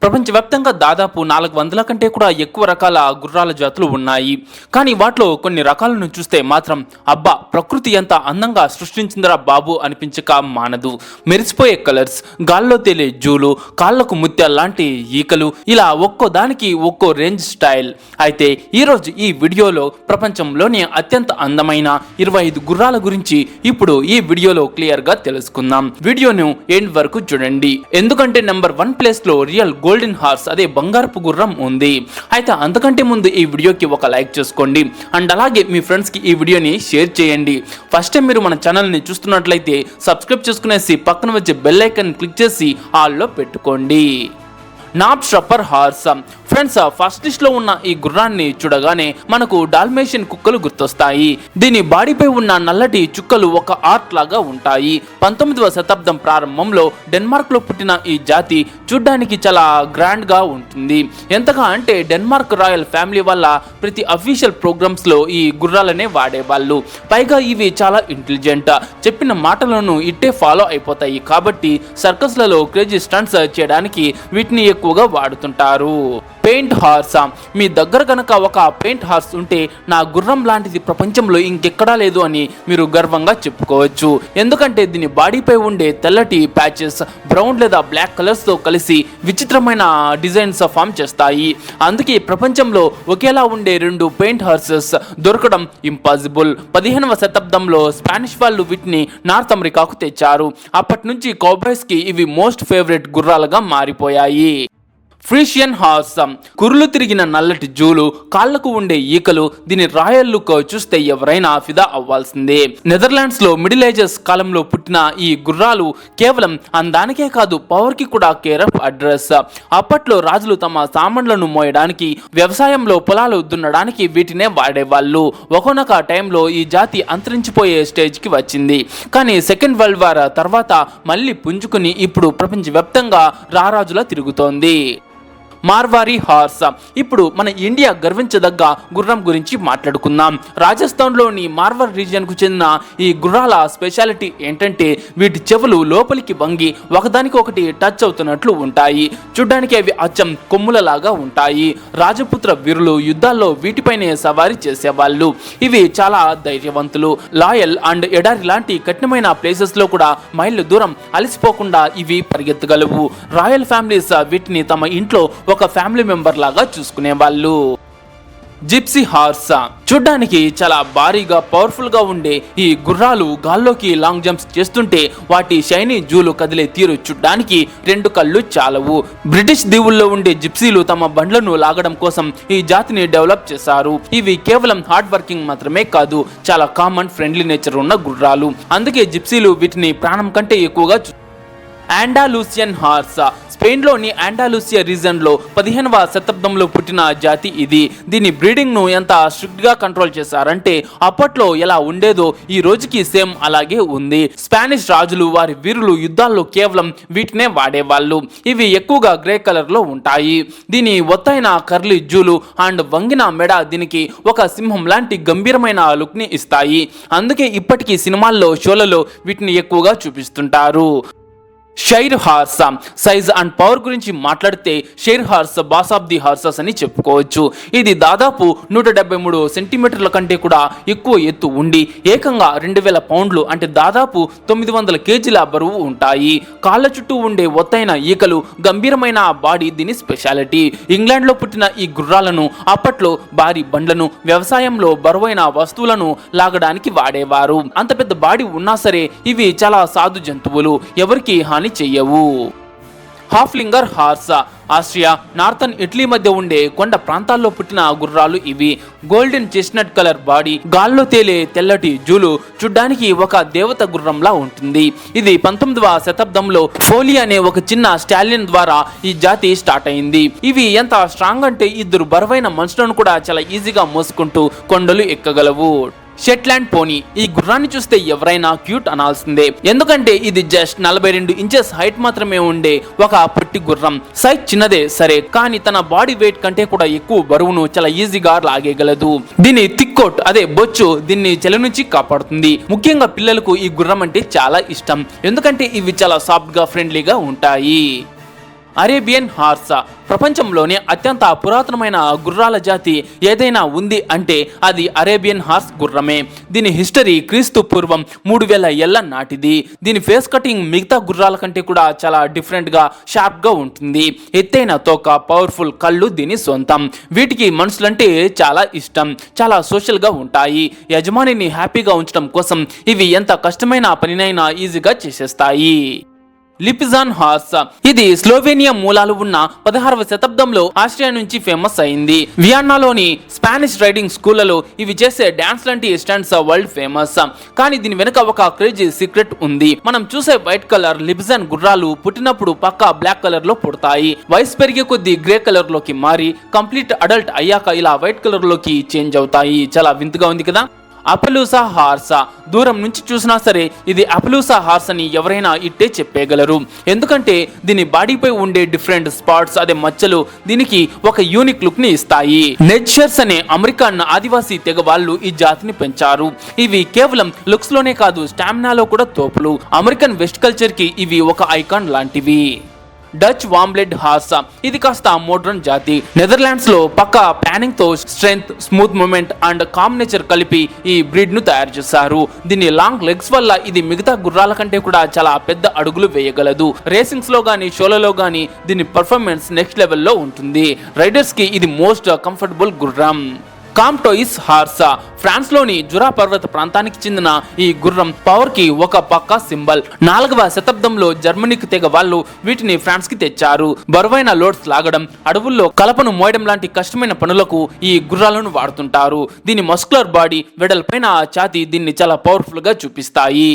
ప్రపంచవ్యాప్తంగా దాదాపు 400 కంటే కూడా ఎక్కువ రకాల గుర్రాల జాతులు ఉన్నాయి. కానీ వాటిలో కొన్ని రకాలను చూస్తే మాత్రం అబ్బా ప్రకృతి ఎంత అందంగా సృష్టించిందిరా బాబు అనిపించక మానదు. మెరిసిపోయే కలర్స్, గాల్లో తేలే జూలు, కాళ్లకు ముత్యాల లాంటి ఈకలు, ఇలా ఒక్కో దానికి ఒక్కో రేంజ్ స్టైల్. అయితే ఈరోజు ఈ వీడియోలో ప్రపంచంలోనే అత్యంత అందమైన 25 గుర్రాల గురించి ఇప్పుడు ఈ వీడియోలో క్లియర్ గా తెలుసుకుందాం. వీడియోను ఎండ్ వరకు చూడండి, ఎందుకంటే నెంబర్ 1 ప్లేస్ లో రియల్ గోల్డెన్ హార్స్ అదే బంగారపు గుర్రం ఉంది. అయితే అంతకంటే ముందు ఈ వీడియోకి ఒక లైక్ చేసుకోండి అండ్ అలాగే మీ ఫ్రెండ్స్ కి ఈ వీడియోని షేర్ చేయండి. ఫస్ట్ టైం మీరు మన ఛానల్ ని చూస్తున్నట్లయితే సబ్స్క్రైబ్ చేసుకునేసి పక్కన వచ్చే బెల్ ఐకాన్ క్లిక్ చేసి ఆల్ లో పెట్టుకోండి. Knabstrupper horse friends, first list లో ఉన్న ఈ గుర్రాన్ని చూడగానే మనకు డాల్మేషియన్ కుక్కలు గుర్తొస్తాయి. దీని బాడీపై ఉన్న నల్లటి చుక్కలు ఒక ఆర్ట్ లాగా ఉంటాయి. 19వ శతాబ్దం ప్రారంభంలో డెన్మార్క్ లో పుట్టిన ఈ జాతి చూడ్డానికి చాలా గ్రాండ్ గా ఉంటుంది. ఎంతగా అంటే డెన్మార్క్ రాయల్ ఫ్యామిలీ వల్ల ప్రతి అఫీషియల్ ప్రోగ్రామ్స్ లో ఈ గుర్రాలనే వాడేవాళ్ళు. పైగా ఇవి చాలా ఇంటెలిజెంట్, చెప్పిన మాటలను ఇట్టే ఫాలో అయిపోతాయి. కాబట్టి సర్కస్ లలో క్రేజీ స్టంట్స్ చేయడానికి వీటిని ఎక్కువగా వాడుతుంటారు. పెయింట్ హార్స్, మీ దగ్గర కనుక ఒక పెయింట్ హార్స్ ఉంటే నా గుర్రం లాంటిది ప్రపంచంలో ఇంకెక్కడా లేదు అని మీరు గర్వంగా చెప్పుకోవచ్చు. ఎందుకంటే దీని బాడీపై ఉండే తెల్లటి ప్యాచెస్ బ్రౌన్ లేదా బ్లాక్ కలర్స్ తో కలిసి విచిత్రమైన డిజైన్స్ ఫామ్ చేస్తాయి. అందుకే ప్రపంచంలో ఒకేలా ఉండే 2 పెయింట్ హార్సెస్ దొరకడం ఇంపాసిబుల్. 15వ శతాబ్దంలో స్పానిష్ వాళ్ళు వీటిని నార్త్ అమెరికాకు తెచ్చారు. అప్పటి నుంచి కౌబాయ్స్ కి ఇవి మోస్ట్ ఫేవరెట్ గుర్రాలుగా మారిపోయాయి. ఫ్రీషియన్ హార్స్, కురులు తిరిగిన నల్లటి జూలు, కాళ్లకు ఉండే ఈకలు, దీని రాయల్ లుక్ చూస్తే ఎవరైనా ఫిదా అవ్వాల్సిందే. నెదర్లాండ్స్ లో మిడిల్ ఏజెస్ కాలంలో పుట్టిన ఈ గుర్రాలు కేవలం అందానికే కాదు పవర్ కి కూడా కేర్ ఆఫ్ అడ్రస్. అప్పట్లో రాజులు తమ సామాన్లను మోయడానికి, వ్యవసాయంలో పొలాలు దున్నడానికి వీటినే వాడేవాళ్ళు. ఒకనొక టైంలో ఈ జాతి అంతరించిపోయే స్టేజ్ కి వచ్చింది. కానీ సెకండ్ వరల్డ్ వార్ తర్వాత మళ్ళీ పుంజుకుని ఇప్పుడు ప్రపంచవ్యాప్తంగా రారాజులా తిరుగుతోంది. మార్వారీ హార్స్, ఇప్పుడు మన ఇండియా గర్వించదగ్గ గుర్రం గురించి మాట్లాడుకుందాం. రాజస్థాన్లోని మార్వార్ రీజియన్ కు చెందిన ఈ గుర్రాల స్పెషాలిటీ ఏంటంటే వీటి చెవులు లోపలికి వంగి ఒకదానికి ఒకటి టచ్ అవుతున్నట్లు ఉంటాయి. చూడ్డానికి అవి అచ్చం కొమ్ములలాగా ఉంటాయి. రాజపుత్ర వీరులు యుద్ధాల్లో వీటిపైనే సవారీ చేసేవాళ్ళు. ఇవి చాలా ధైర్యవంతులు, లాయల్ అండ్ ఎడారి లాంటి కఠినమైన ప్లేసెస్ లో కూడా మైళ్ళు దూరం అలసిపోకుండా ఇవి పరిగెత్తగలవు. రాయల్ ఫ్యామిలీస్ వీటిని తమ ఇంట్లో ఒక ఫ్యామిలీ మెంబర్ లాగా చూసుకునే వాళ్ళు. జిప్సీ హార్స్, చూడ్డానికి చాలా భారీగా పవర్ఫుల్ గా ఉండే ఈ గుర్రాలు గాల్లోకి లాంగ్ జంప్స్ చేస్తుంటే వాటి షైనీ జూలు కదిలే తీరు చూడ్డానికి 2 కళ్ళు చాలవు. బ్రిటిష్ దీవుల్లో ఉండే జిప్సీలు తమ బండ్లను లాగడం కోసం ఈ జాతిని డెవలప్ చేశారు. ఇవి కేవలం హార్డ్ వర్కింగ్ మాత్రమే కాదు, చాలా కామన్ ఫ్రెండ్లీ నేచర్ ఉన్న గుర్రాలు. అందుకే జిప్సీలు వీటిని ప్రాణం కంటే ఎక్కువగా ఆండాలూసియన్ హార్స్, స్పెయిన్ లోని ఆండాలూసియా రీజన్ లో 15వ శతాబ్దంలో పుట్టిన జాతి ఇది. దీని బ్రీడింగ్ ను ఎంత స్ట్రిక్ట్ గా కంట్రోల్ చేశారంటే అప్పట్లో ఎలా ఉండేదో ఈ రోజుకి సేమ్ అలాగే ఉంది. స్పానిష్ రాజులు వారి వీరులు యుద్ధాల్లో కేవలం వీటినే వాడేవాళ్ళు. ఇవి ఎక్కువగా గ్రే కలర్ లో ఉంటాయి. దీని ఒత్తైన కర్లీ జూలు అండ్ వంగిన మెడ దీనికి ఒక సింహం లాంటి గంభీరమైన లుక్ ని ఇస్తాయి. అందుకే ఇప్పటికీ సినిమాల్లో, షోలలో వీటిని ఎక్కువగా చూపిస్తుంటారు. Shire horse, size and power గురించి మాట్లాడితే shire horse boss of the horses అని చెప్పుకోవచ్చు. ఇది దాదాపు 173 సెంటీమీటర్ల కంటే కూడా ఎక్కువ ఎత్తు ఉండి ఏకంగా 2000 పౌండ్లు అంటే దాదాపు 900 కేజీల బరువు ఉంటాయి. కాళ్ళ చుట్టూ ఉండే ఒత్తైన ఈకలు, గంభీరమైన బాడీ దీని స్పెషాలిటీ. ఇంగ్లాండ్ లో పుట్టిన ఈ గుర్రాలను అప్పట్లో భారీ బండ్లను, వ్యవసాయంలో బరువైన వస్తువులను లాగడానికి వాడేవారు. అంత పెద్ద బాడీ ఉన్నా సరే ఇవి చాలా సాధు జంతువులు, ఎవరికి హాని చెయ్యవు. హాఫ్లింగర్ హార్స్, ఆస్ట్రియా, నార్థన్ ఇటలీ మధ్య ఉండే కొండ ప్రాంతాల్లో పుట్టిన గుర్రాలు ఇవి. గోల్డెన్ చెస్ట్నట్ కలర్ బాడీ, గాల్లో తేలే తెల్లటి జూలు, చూడ్డానికి ఒక దేవత గుర్రంలా ఉంటుంది. ఇది 19వ శతాబ్దంలో ఫోలీ అనే ఒక చిన్న స్టాలియన్ ద్వారా ఈ జాతి స్టార్ట్ అయింది. ఇవి ఎంత స్ట్రాంగ్ అంటే 2 బరువైన మనుషులను కూడా చాలా ఈజీగా మోసుకుంటూ కొండలు ఎక్కగలవు. షెట్లాండ్ పోనీ, ఈ గుర్రాన్ని చూస్తే ఎవరైనా క్యూట్ అనాల్సిందే. ఎందుకంటే ఇది జస్ట్ 42 ఇంచెస్ హైట్ మాత్రమే ఉండే ఒక పొట్టి గుర్రం. సైజ్ చిన్నదే సరే, కానీ తన బాడీ వెయిట్ కంటే కూడా ఎక్కువ బరువును చాలా ఈజీగా లాగేయగలదు. దీని థిక్ కోట్ అదే బొచ్చు దీన్ని చలి నుంచి కాపాడుతుంది. ముఖ్యంగా పిల్లలకు ఈ గుర్రం అంటే చాలా ఇష్టం, ఎందుకంటే ఇవి చాలా సాఫ్ట్ గా ఫ్రెండ్లీగా ఉంటాయి. Arabian horse. ప్రపంచంలోనే అత్యంత పురాతనమైన గుర్రాల జాతి ఏదైనా ఉంది అంటే అది అరేబియన్ హార్స్ గుర్రమే. దీని హిస్టరీ క్రీస్తు పూర్వం 3000 ఏళ్ల నాటిది. దీని ఫేస్ కటింగ్ మిగతా గుర్రాల కంటే కూడా చాలా డిఫరెంట్ గా షార్ప్ గా ఉంటుంది. ఎత్తైన తోక, పవర్ఫుల్ కళ్ళు దీని సొంతం. వీటికి మనుషులంటే చాలా ఇష్టం, చాలా సోషల్ గా ఉంటాయి. యజమానిని హ్యాపీగా ఉంచడం కోసం ఇవి ఎంత కష్టమైన పనినైనా ఈజీగా చేసేస్తాయి. లిపిజాన్ హార్స్. ఇది స్లోవేనియా మూలాలు ఉన్న 16వ శతాబ్దంలో ఆస్ట్రియా నుంచి ఫేమస్ అయింది. వియన్నాలోని స్పానిష్ రైడింగ్ స్కూళ్లలో ఇవి చేసే డాన్స్ లాంటి స్టంట్స్ వరల్డ్ ఫేమస్. కానీ దీని వెనుక ఒక క్రేజీ సీక్రెట్ ఉంది. మనం చూసే వైట్ కలర్ లిపిజాన్ గుర్రాలు పుట్టినప్పుడు పక్కా బ్లాక్ కలర్ లో పుడతాయి. వయసు పెరిగే కొద్దీ గ్రే కలర్ లోకి మారి కంప్లీట్ అడల్ట్ అయ్యాక ఇలా వైట్ కలర్ లోకి చేంజ్ అవుతాయి. చాలా వింతగా ఉంది కదా. అపలూసా హార్స్. దూరం నుంచి చూసినా సరే ఇది అపలూసా హార్స్ అని ఎవరైనా ఇట్టే చెప్పేయగలరు. ఎందుకంటే దీని బాడీపై ఉండే డిఫరెంట్ స్పాట్స్, అదే మచ్చలు దీనికి ఒక యూనిక్ లుక్ ని ఇస్తాయి. నెడ్షర్స్ అనే అమెరికన్ ఆదివాసీ తెగ వాళ్ళు ఈ జాతిని పెంచారు. ఇవి కేవలం లుక్స్ లోనే కాదు, స్టామినాలో కూడా తోపులు. అమెరికన్ వెస్ట్ కల్చర్ కి ఇవి ఒక ఐకాన్ లాంటివి. Dutch warmblood horse. ఇది కాస్త మోడ్రన్ జాతి. నెదర్లాండ్స్ లో పక్కా ప్లానింగ్ తో strength, smooth movement and calm nature కలిపి ఈ బ్రీడ్ ను తయారు చేశారు. దీని లాంగ్ లెగ్స్ వల్ల ఇది మిగతా గుర్రాల కంటే కూడా చాలా పెద్ద అడుగులు వేయగలదు. రేసింగ్స్ లో గానీ, షోలలో గానీ దీని పర్ఫార్మెన్స్ నెక్స్ట్ లెవెల్లో ఉంటుంది. రైడర్స్ కి ఇది మోస్ట్ కంఫర్టబుల్ గుర్రం. కామ్టోయిస్ హార్స్. ఫ్రాన్స్ లోని జురా పర్వత ప్రాంతానికి చెందిన ఈ గుర్రం పవర్ కి ఒక పక్కా సింబల్. 4వ శతాబ్దంలో జర్మనీకి తెగ వాళ్ళు వీటిని ఫ్రాన్స్ కి తెచ్చారు. బరువైన లోడ్స్ లాగడం, అడవుల్లో కలపను మోయడం లాంటి కష్టమైన పనులకు ఈ గుర్రాలను వాడుతుంటారు. దీని మస్కులర్ బాడీ, వెడల్పైన ఛాతీ దీన్ని చాలా పవర్ఫుల్ గా చూపిస్తాయి.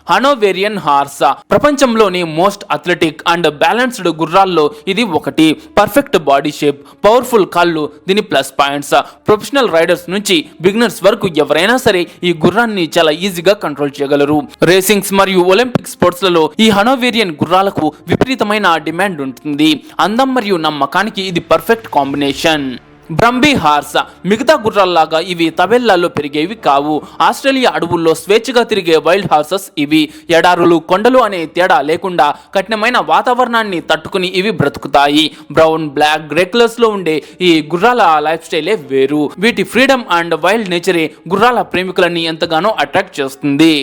Hanoverian horse. ప్రపంచంలోని మోస్ట్ అథ్లెటిక్ అండ్ బ్యాలెన్స్డ్ గుర్రాల్లో ఇది ఒకటి. పర్ఫెక్ట్ బాడీ షేప్, పవర్ఫుల్ కాళ్ళు దీని ప్లస్ పాయింట్స్. ప్రొఫెషనల్ రైడర్స్ నుంచి బిగినర్స్ వరకు ఎవరైనా సరే ఈ గుర్రాన్ని చాలా ఈజీగా కంట్రోల్ చేయగలరు. రేసింగ్స్ మరియు ఒలింపిక్ స్పోర్ట్స్ లలో ఈ హనోవేరియన్ గుర్రాలకు విపరీతమైన డిమాండ్ ఉంటుంది. అందం మరియు నమ్మకానికి ఇది పర్ఫెక్ట్ కాంబినేషన్. బ్రంబీ హార్స్. మిగతా గుర్రాల్లాగా ఇవి తబెల్లాల్లో పెరిగేవి కావు. ఆస్ట్రేలియా అడవుల్లో స్వేచ్ఛగా తిరిగే వైల్డ్ హార్సెస్ ఇవి. ఎడారులు, కొండలు అనే తేడా లేకుండా కఠినమైన వాతావరణాన్ని తట్టుకుని ఇవి బ్రతుకుతాయి. బ్రౌన్, బ్లాక్, గ్రే కలర్స్ లో ఉండే ఈ గుర్రాల లైఫ్ స్టైలే వేరు. వీటి ఫ్రీడమ్ అండ్ వైల్డ్ నేచరే గుర్రాల ప్రేమికులని ఎంతగానో అట్రాక్ట్ చేస్తుంది.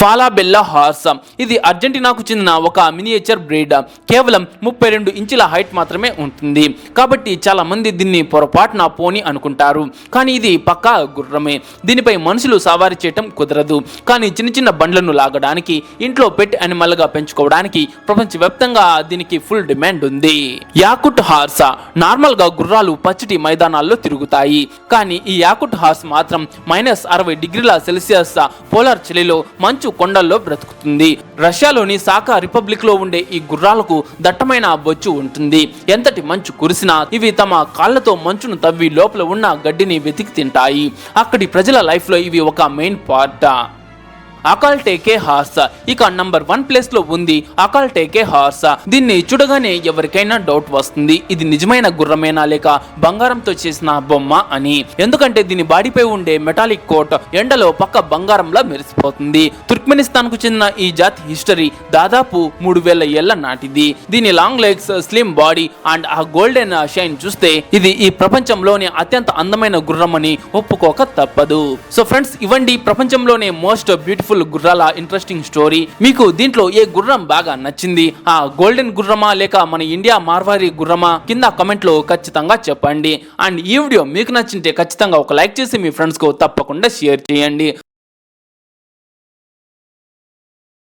ఫాలాబెల్లా హార్స్. ఇది అర్జెంటీనాకు చెందిన ఒక మినియేచర్ బ్రీడ్. కేవలం 32 ఇంచుల హైట్ మాత్రమే ఉంటుంది. కాబట్టి చాలా మంది దీన్ని పొరపాటున పోని అనుకుంటారు. కానీ ఇది పక్కా గుర్రమే. దీనిపై మనుషులు సవారీ చేయటం కుదరదు. కానీ చిన్న చిన్న బండ్లను లాగడానికి, ఇంట్లో పెట్ అనిమల్ గా పెంచుకోవడానికి ప్రపంచవ్యాప్తంగా దీనికి ఫుల్ డిమాండ్ ఉంది. యాకుట్ హార్స్. నార్మల్ గా గుర్రాలు పచ్చటి మైదానాల్లో తిరుగుతాయి. కానీ ఈ యాకుట్ హార్స్ మాత్రం -60 డిగ్రీల సెల్సియస్ పోలార్ చలిలో మంచు కొండల్లో బ్రతుకుతుంది. రష్యాలోని సాకా రిపబ్లిక్ లో ఉండే ఈ గుర్రాలకు దట్టమైన బొచ్చు ఉంటుంది. ఎంతటి మంచు కురిసినా ఇవి తమ కాళ్లతో మంచును తవ్వి లోపల ఉన్న గడ్డిని వెతికి తింటాయి. అక్కడి ప్రజల లైఫ్ లో ఇవి ఒక మెయిన్ పార్ట్. అకాల్టేకే హార్స్. ఇక నంబర్ 1 ప్లేస్ లో ఉంది అకాల్టేకే హార్స్. దీన్ని చూడగానే ఎవరికైనా డౌట్ వస్తుంది, ఇది నిజమైన గుర్రమేనా లేక బంగారంతో చేసిన బొమ్మ అని. ఎందుకంటే దీని బాడీపై ఉండే మెటాలిక్ కోట్ ఎండలో పక్క బంగారంలా మెరిసిపోతుంది. తుర్క్మెనిస్తాన్ కు చెందిన ఈ జాతి హిస్టరీ దాదాపు 3000 ఏళ్ల నాటిది. దీని long legs, slim body and ఆ గోల్డెన్ షైన్ చూస్తే ఇది ఈ ప్రపంచంలోనే అత్యంత అందమైన గుర్రం అని ఒప్పుకోక తప్పదు. సో ఫ్రెండ్స్, ఇవండి ప్రపంచంలోనే మోస్ట్ బ్యూటిఫుల్ గుర్రాల ఇంట్రెస్టింగ్ స్టోరీ. మీకు దీంట్లో ఏ గుర్రం బాగా నచ్చింది? ఆ గోల్డెన్ గుర్రమా లేక మన ఇండియా మార్వారి గుర్రమా? కింద కమెంట్ లో ఖచ్చితంగా చెప్పండి. అండ్ ఈ వీడియో మీకు నచ్చింటే ఖచ్చితంగా ఒక లైక్ చేసి మీ ఫ్రెండ్స్ కు తప్పకుండా షేర్ చేయండి.